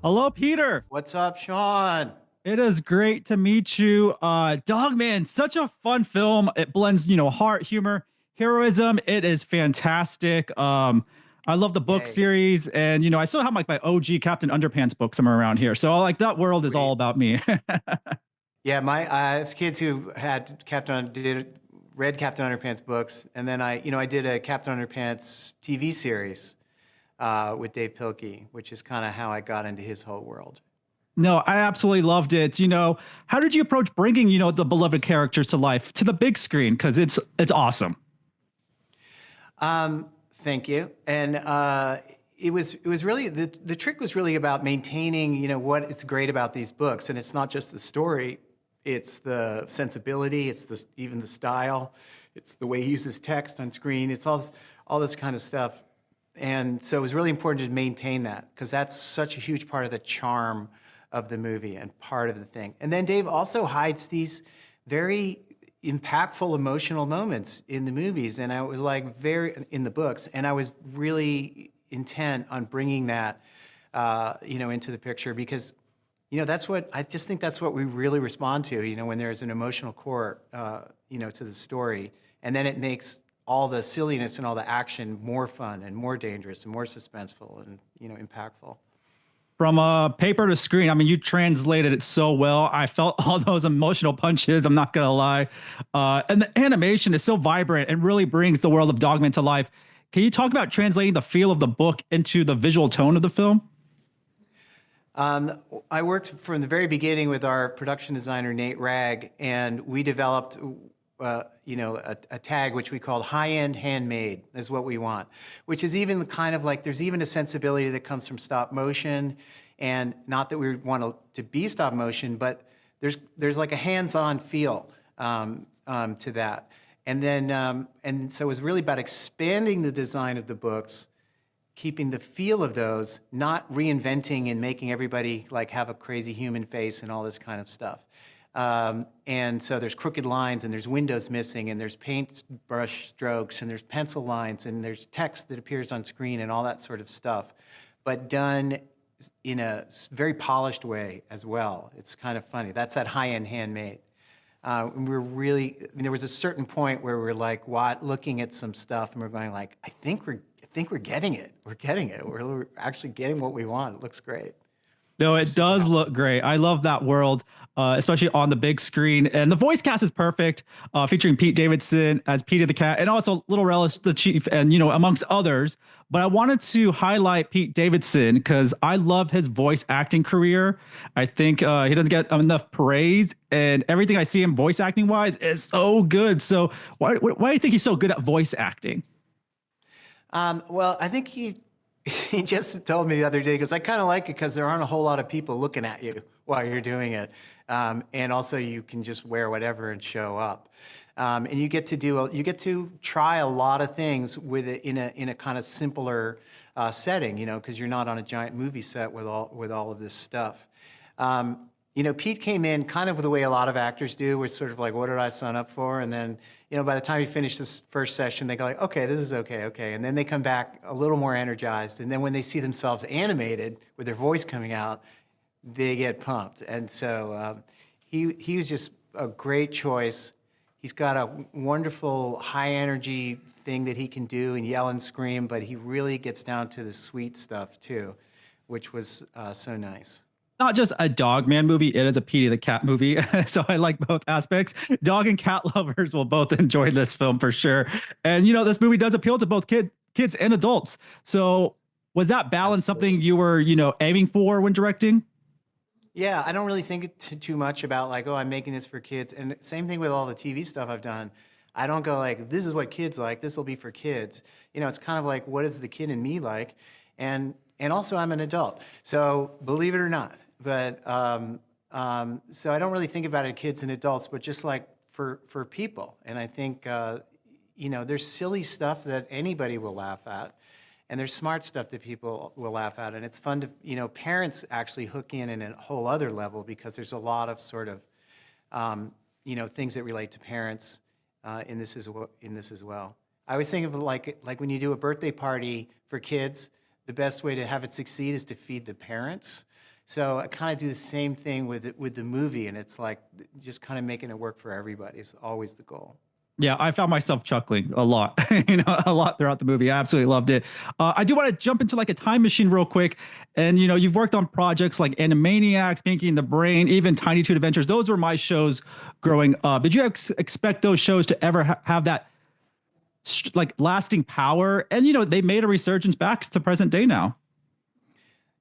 Hello, Peter. What's up, Sean? It is great to meet you. Dogman, such a fun film. It blends, heart, humor, heroism. It is fantastic. I love the book Yay. series, and I still have my OG Captain Underpants book somewhere around here. So like that world is all Sweet. about me. Yeah, my it's kids who had read Captain Underpants books, and then I did a Captain Underpants TV series with Dave Pilkey, which is kind of how I got into his whole world. No, I absolutely loved it. How did you approach bringing the beloved characters to life to the big screen? Because it's awesome. Thank you. And it was really the trick was really about maintaining what it's great about these books, and it's not just the story, it's the sensibility, it's even the style, it's the way he uses text on screen, it's all this kind of stuff. And so it was really important to maintain that because that's such a huge part of the charm of the movie and part of the thing. And then Dave also hides these very impactful emotional moments in the movies, and I was like very in the books, and I was really intent on bringing that into the picture because that's what I just think that's what we really respond to, when there's an emotional core to the story, and then it makes all the silliness and all the action more fun and more dangerous and more suspenseful and impactful. From paper to screen, I mean, you translated it so well. I felt all those emotional punches. I'm not gonna lie, and the animation is so vibrant and really brings the world of Dogman to life. Can you talk about translating the feel of the book into the visual tone of the film? I worked from the very beginning with our production designer, Nate Ragg, and we developed, a tag which we called high-end handmade is what we want, which is even kind of like, there's even a sensibility that comes from stop motion, and not that we want to be stop motion, but there's like a hands-on feel to that. And then, and so it was really about expanding the design of the books, keeping the feel of those, not reinventing and making everybody like have a crazy human face and all this kind of stuff. And so there's crooked lines, and there's windows missing, and there's paintbrush strokes, and there's pencil lines, and there's text that appears on screen, and all that sort of stuff, but done in a very polished way as well. It's kind of funny. That's that high-end handmade. And we're really, I mean, there was a certain point where we're like, looking at some stuff, and we're going like, I think we're getting it. We're getting it. We're actually getting what we want. It looks great. No, We're it super does happy. look great. I love that world, especially on the big screen. And the voice cast is perfect, featuring Pete Davidson as Petey the cat, and also Little Relish the chief, and amongst others. But I wanted to highlight Pete Davidson because I love his voice acting career. I think he doesn't get enough praise, and everything I see him voice acting wise is so good. So why do you think he's so good at voice acting? Well, I think he just told me the other day because I kind of like it because there aren't a whole lot of people looking at you while you're doing it, and also you can just wear whatever and show up, and you get to try a lot of things with it in a kind of simpler setting, because you're not on a giant movie set with all of this stuff. Pete came in kind of the way a lot of actors do, was sort of like, what did I sign up for? And then, by the time you finish this first session, they go like, okay, this is okay. And then they come back a little more energized. And then when they see themselves animated with their voice coming out, they get pumped. And so he was just a great choice. He's got a wonderful high energy thing that he can do and yell and scream, but he really gets down to the sweet stuff too, which was so nice. Not just a dog man movie, it is a Petey the cat movie. So I like both aspects. Dog and cat lovers will both enjoy this film for sure. And this movie does appeal to both kids and adults. So was that balance something Absolutely. you were, aiming for when directing? Yeah, I don't really think too much about like, oh, I'm making this for kids. And same thing with all the TV stuff I've done. I don't go like, this is what kids like. This will be for kids. It's kind of like, what is the kid in me like? And also, I'm an adult. So believe it or not, but so I don't really think about it kids and adults, but just like for people. And I think there's silly stuff that anybody will laugh at, and there's smart stuff that people will laugh at, and it's fun to parents actually hook in a whole other level because there's a lot of sort of things that relate to parents in this as well. I always think of like when you do a birthday party for kids, the best way to have it succeed is to feed the parents. So I kind of do the same thing with the movie, and it's like just kind of making it work for everybody is always the goal. Yeah, I found myself chuckling a lot, a lot throughout the movie. I absolutely loved it. I do want to jump into like a time machine real quick. And, you've worked on projects like Animaniacs, Pinky and the Brain, even Tiny Toon Adventures. Those were my shows growing up. Did you expect those shows to ever have that like lasting power? And, they made a resurgence back to present day now.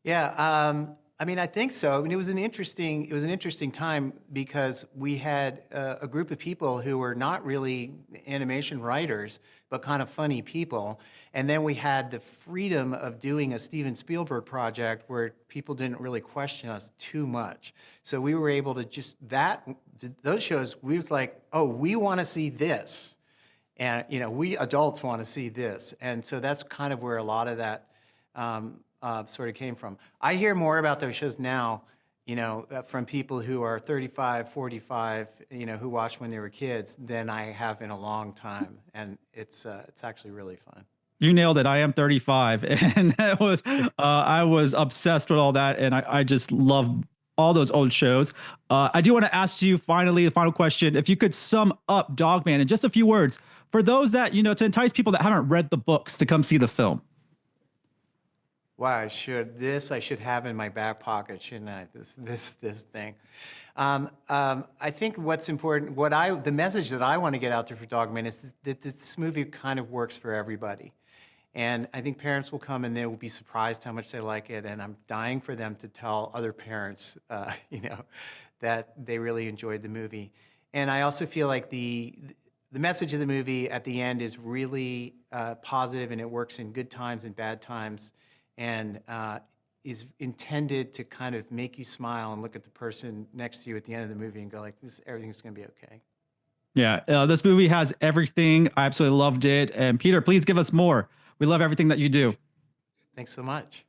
Yeah, I mean, I think so. I mean, it was an interesting time because we had a group of people who were not really animation writers, but kind of funny people. And then we had the freedom of doing a Steven Spielberg project where people didn't really question us too much. So we were able to those shows, we was like, oh, we want to see this. And, we adults want to see this. And so that's kind of where a lot of that sort of came from. I hear more about those shows now, from people who are 35, 45, who watched when they were kids than I have in a long time. And it's actually really fun. You nailed it. I am 35, and that was I was obsessed with all that, and I just love all those old shows. I do want to ask you finally the final question: if you could sum up Dogman in just a few words for those that to entice people that haven't read the books to come see the film. Wow, I should have in my back pocket, shouldn't I? This thing. I think what's important, the message that I want to get out there for Dogman is that this movie kind of works for everybody. And I think parents will come and they will be surprised how much they like it. And I'm dying for them to tell other parents, that they really enjoyed the movie. And I also feel like the message of the movie at the end is really positive, and it works in good times and bad times, and is intended to kind of make you smile and look at the person next to you at the end of the movie and go like, everything's going to be okay. Yeah, this movie has everything. I absolutely loved it. And Peter, please give us more. We love everything that you do. Thanks so much.